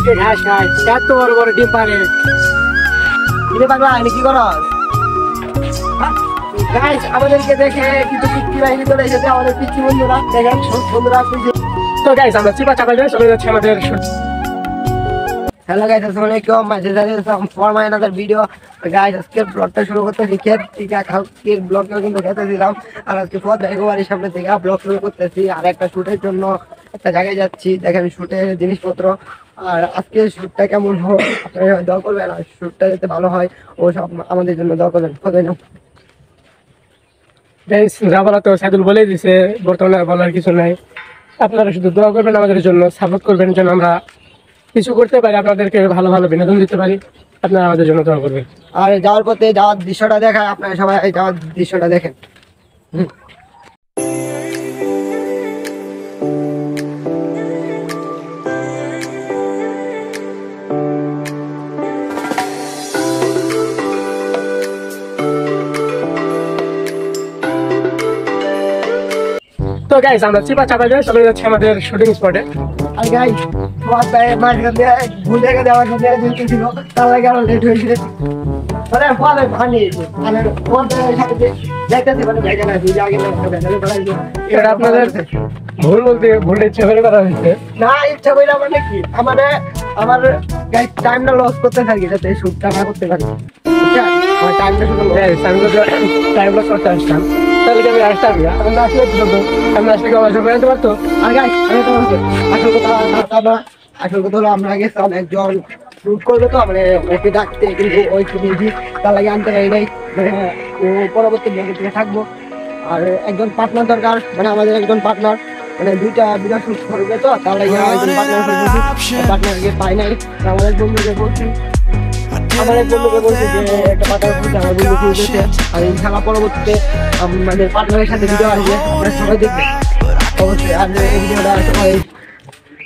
আজকে ঘাস খায়, এত বড় বড় ডিম পারে। কিরে পাগলা, আমি কি করো? গাইস, আমাদেরকে দেখে কিন্তু পিচ্চি বাহিনী চলে এসেছে, আমাদের পিচ্চি বন্ধুরা। দেখেন বন্ধুরা, তো গাইস আমরা চিপা চাপা দিয়ে চলে যাচ্ছি আমাদের। হ্যালো গাইস, আসসালামু আলাইকুম। For my another video. Guys, আজকে ব্লগটা শুরু করতেছি ক্ষেত থেকে। কালকের ব্লগটা কিন্তু খেতে দিলাম, আর আজকে পথ বাড়ির সামনে থেকে ব্লগ শুরু করতেছি। আর একটা শুটের জন্য একটা জায়গায় যাচ্ছি, দেখেন শুটের জিনিসপত্র। আর আজকে শুটটা কেমন হোক আপনারা দোয়া করবেন, আর শুটটা যাতে ভালো হয় ও সব আমাদের জন্য দোয়া করবেন। কথা না গাইস, যাবারা তো সাইদুল বলেই দিছে, বর্তমানে বলার কিছু নাই। আপনারা শুধু দোয়া করবেন আমাদের জন্য, সাপোর্ট করবেন যেন আমরা কিছু করতে পারি, আপনাদেরকে ভালো ভালো বিনোদন দিতে পারি। আপনারা আমাদের জন্য দোয়া করবেন। আর যাওয়ার পথে যাওয়ার দৃশ্যটা দেখায়, আপনারা সবাই যাওয়ার দৃশ্যটা দেখেন। তো গাইস, আমরা চিপা চাপা দিয়ে চলে যাচ্ছি আমাদের শুটিং স্পটে। আর গাইস, ভুল জায়গা দেওয়ার জন্য ছিল, তার লাগে আরো লেট হয়েছিল। আপনাদের ভুল বলতে ভুল ইচ্ছা করে করা হয়েছে না, ইচ্ছা করে মানে কি আমার গাইস টাইমটা লস করতে থাকি যাতে শুটটা না করতে পারি। টাইমটা শুধু টাইম লস করতে আসতাম, তাহলে আমি আসতাম না। আমি আসলে জানতে পারতো। আর গাইস, আসল কথা হলো আমরা গেছিলাম একজন শুট করবে, তো মানে ওকে ডাকতে, কিন্তু ওই বিজি, তার লাগে আনতে পারি নাই। মানে ও পরবর্তী ব্লগে থেকে থাকবো। আর একজন পার্টনার দরকার, মানে আমাদের একজন পার্টনার, মানে দুইটা শুট করবে, তো তার লাগে একজন পার্টনারকে পাই নাই। আমাদের বন্ধুকে বলছি যে একটা পার্টনার খুঁজছে, আমার বন্ধু খুঁজেছে। আর ইনশাআল্লাহ পরবর্তীতে আমাদের পার্টনারের সাথে ভিডিও আসবে, আপনারা সবাই দেখবেন অবশ্যই। আর এই ভিডিওটা সবাই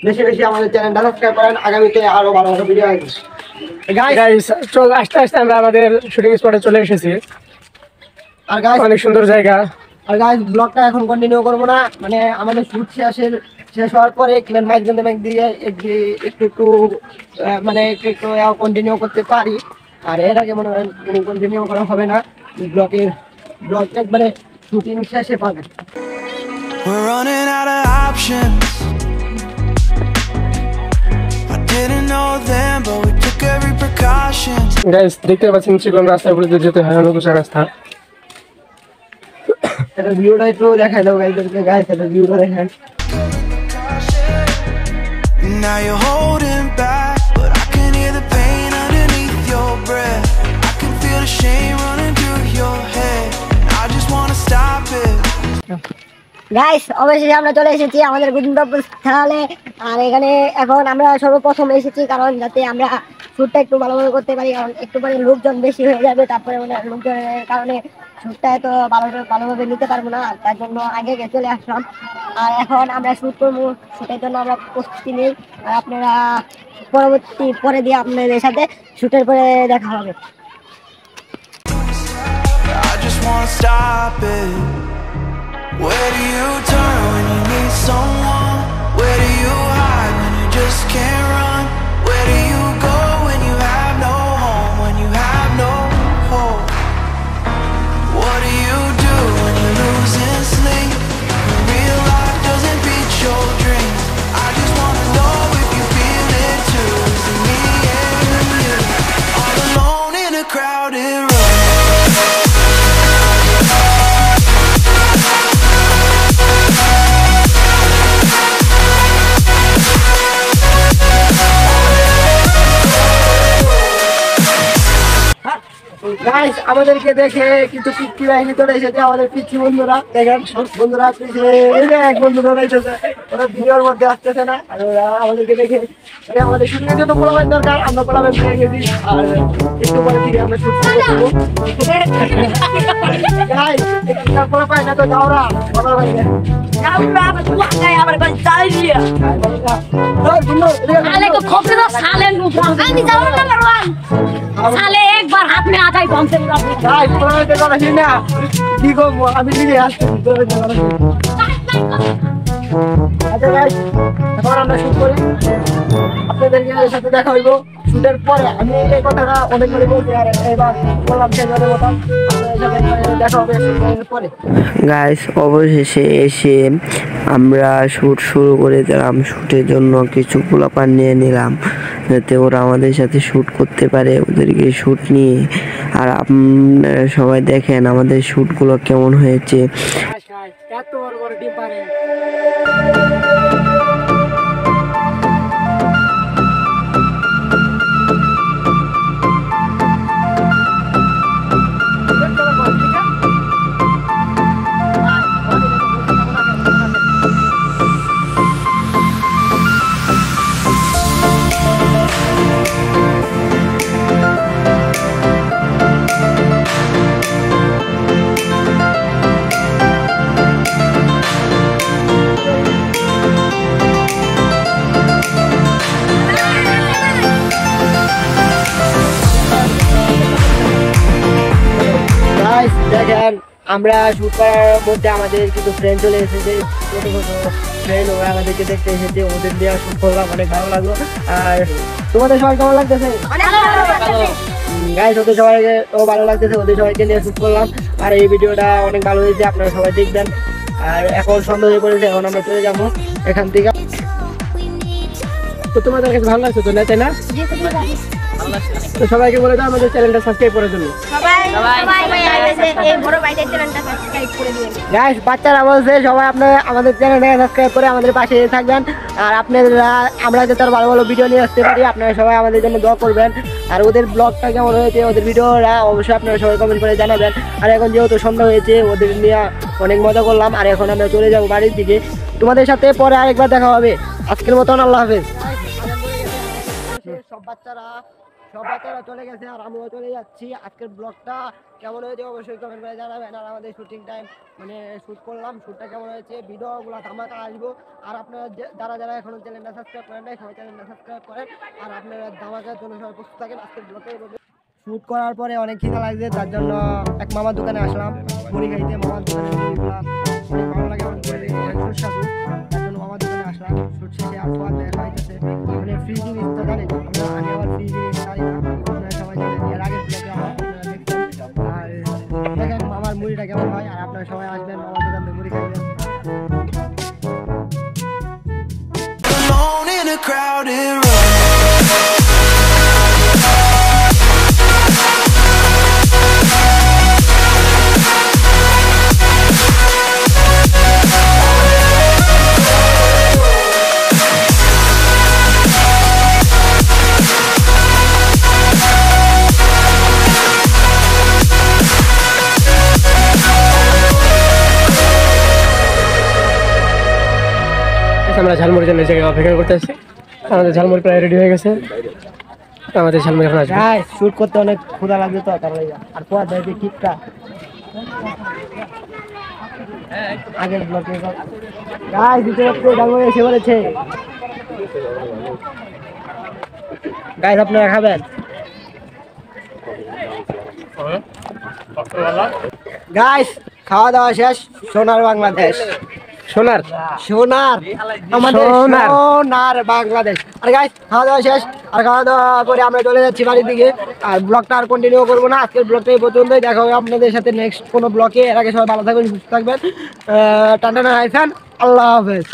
বেশি বেশি আমাদের চ্যানেলটা সাবস্ক্রাইব করেন, আগামীতে আরো ভালো ভালো ভিডিও আসবে। গাইস, আস্তে আস্তে আমরা আমাদের শুটিং স্পটে চলে এসেছি। আর গাইস, অনেক সুন্দর জায়গা। আর গাইস, ব্লগটা এখন কন্টিনিউ করবো না, মানে আমাদের শুট শেষ হওয়ার পরে মাইক দিয়ে একটু মানে একটু কন্টিনিউ করতে পারি। আর এর আগে মনে হয় কন্টিনিউ করা হবে না। ব্লগটা একবারে শুটিং শেষে পাবেন। We're running out of options. I didn't know them, but we took every precaution. Guys, দেখতে পাচ্ছেন চিকন রাস্তার উপরে যেতে হয়, অনেক উঁচু রাস্তা। এটা ভিউটা একটু দেখাই দাও গাইসদেরকে। গাইস, এটা ভিউটা দেখেন। Now you're holding back, but I can hear the pain underneath your breath. I can feel the shame running through your head. I just wanna stop it. Guys, অবশ্যই আমরা চলে এসেছি আমাদের গন্তব্য স্থলে। আর এখানে এখন আমরা সর্বপ্রথম এসেছি কারণ যাতে আমরা শুটটা একটু ভালোভাবে করতে পারি, কারণ একটু পরে লোকজন বেশি হয়ে যাবে, তারপরে মানে লোকজনের কারণে শুটটা এত ভালোভাবে নিতে পারবো না। তার জন্য আগে চলে আসলাম। আর এখন আমরা শুট করবো, শুটের জন্য আমরা প্রস্তুতি নিই। আর আপনারা পরে দিয়ে আপনাদের সাথে শুটের পরে দেখা হবে। Where do you turn when you need someone? Where do you hide when you just can't run? Where do you go when you have no home? When you have no hope? What do you do when you're losing sleep? When real life doesn't beat your dreams? I just wanna know if you feel it too. Is it me and you? All alone in a crowded room. Guys, আমাদেরকে দেখে কিন্তু পিচ্চি বাহিনী চলে এসেছে, আমাদের পিচ্চি বন্ধুরা। দেখেন বন্ধুরা এক বন্ধুরা এসেছে, ওরা ভিডিওর মধ্যে আসতেছে না। আর ওরা আমাদেরকে দেখে আমাদের শুটিংয়ের জন্য পোলাবেন দরকার, আমরা পোলাবেন পেয়ে গেছি। আর একটু পরে থেকে আমরা শুট করবো। গাইস, পোলা পাই না তো যাওরা বলার ভাই একবার হাত মে আদায় কমছে না, কি করবো আমি নিজে আসছি। আচ্ছা গাইস, এখন আমরা শুট করি। আপনাদেরকে সাথে দেখা হইব শুটের পরে। আমি এই কথাটা অনেকবারই বলছি আর এবার বললাম শেষবারের মতো আপনাদের সাথে দেখা হবে শুটের পরে। গাইস অবশেষে এসে আমরা শ্যুট শুরু করে দিলাম। শ্যুটের জন্য কিছু পোলাপান নিয়ে নিলাম যাতে ওরা আমাদের সাথে শ্যুট করতে পারে, ওদেরকে শ্যুট নিয়ে। আর আপনারা সবাই দেখেন আমাদের শ্যুটগুলো কেমন হয়েছে। এত বড় বড় ডিম পারে। দেখেন আমরা শুট করার মধ্যে আমাদের কিছু ফ্রেন্ড চলে এসেছে, ছোটো ছোটো ফ্রেন্ড, ওরা আমাদেরকে দেখতে এসেছে, ওদের দিয়ে শুট করলাম, অনেক ভালো লাগলো। আর তোমাদের সবাই কেমন লাগতেছে? গাইস ওদের সবাইকে ভালো লাগতেছে, ওদের সবাইকে নিয়ে শুট করলাম। আর এই ভিডিওটা অনেক ভালো হয়েছে, আপনারা সবাই দেখবেন। আর এখন সন্ধ্যা হয়ে পড়েছে, এখন আমরা চলে যাবো এখান থেকে। তো তোমাদের কাছে ভালো লাগছে তো, তাই না? তো সবাইকে বলে দাও আমাদের চ্যানেলটা সাবস্ক্রাইব করার জন্য। গাইস বাচ্চারা বলছে সবাই আপনারা আমাদের চ্যানেলটা সাবস্ক্রাইব করে আমাদের পাশে থাকবেন। আর আপনারা আমরা যাতে আরো ভালো ভালো ভিডিও নিয়ে আসতে পারি, আপনারা সবাই আমাদের জন্য দোয়া করবেন। আর ওদের ব্লগটা কেমন হয়েছে, ওদের ভিডিওটা অবশ্যই আপনারা সবাই কমেন্ট করে জানাবেন। আর এখন যেহেতু সন্ধ্যা হয়েছে, ওদের নিয়ে অনেক মজা করলাম। আর এখন আমরা চলে যাবো বাড়ির দিকে। তোমাদের সাথে পরে আরেকবার দেখা হবে। আজকের মতন আল্লাহ হাফেজ। সব বাচ্চারা চলে গেছে আর আমিও চলে যাচ্ছি। আজকের ব্লগটা কেমন হয়েছে অবশ্যই কমেন্ট করে জানাবেন। আর আমাদের শুটিং টাইম মানে শ্যুট করলাম, শ্যুটটা কেমন হয়েছে, ভিডিওগুলো ধামাকা আসবো। আর আপনারা যারা যারা এখনো চ্যানেলটা সাবস্ক্রাইব করেন নাই, সবাই চ্যানেলটা সাবস্ক্রাইব করেন। আর আপনারা ধামাকার জন্য সবাই প্রস্তুত থাকেন। আজকের ব্লগে শ্যুট করার পরে অনেক খিদা লাগছে, তার জন্য এক মামার দোকানে আসলাম মুড়ি খাইতে। মামার দোকানে মুড়িগুলো অনেক ভালো লাগে, অনেক সুস্বাদু, তার জন্য মামার দোকানে আসলাম। শ্যুট শেষে আর খাওয়া দেখা হইতেছে মানে ফ্রি জিনিসটা জানি আমরা আগে আবার ফ্রি জিনিস জানি না, আপনারা সবাই জানেন। এর আগের ব্লগে আপনারা দেখছেন। আর দেখেন মামার মুড়িটা কেমন হয়। আর আপনারা সবাই আসবেন মামার দোকান থেকে মুড়ি খাইবেন। আমরা ঝালমুড়ির জন্য জায়গায় অপেক্ষা করতে আসছি। আমাদের ঝালমুড়ি প্রায় রেডি হয়ে গেছে, আমাদের ঝালমুড়ি এখন আসবে। হ্যাঁ শ্যুট করতে অনেক ক্ষুধা লাগবে তো, তার লাগে। আর পোয়া দেয় যে কিকটা আগের ব্লকে গাইস দিতে হচ্ছে, ঝালমুড়ি এসে বলেছে। গাইস আপনারা খাবেন? গাইস খাওয়া দাওয়া শেষ। সোনার বাংলাদেশ, সোনার আমাদের সোনার বাংলাদেশ। আর গাইস খাওয়া দাওয়া শেষ। আর খাওয়া দাওয়া করে আমরা চলে যাচ্ছি বাড়ির দিকে। আর ব্লগটা আর কন্টিনিউ করবো না, আজকের ব্লগটা এই পর্যন্তই। দেখা হবে আপনাদের সাথে নেক্সট কোনো ব্লগে। এর আগে সবাই ভালো থাকবেন, সুস্থ থাকবেন। টাটা হাই ফ্যান, আল্লাহ হাফেজ।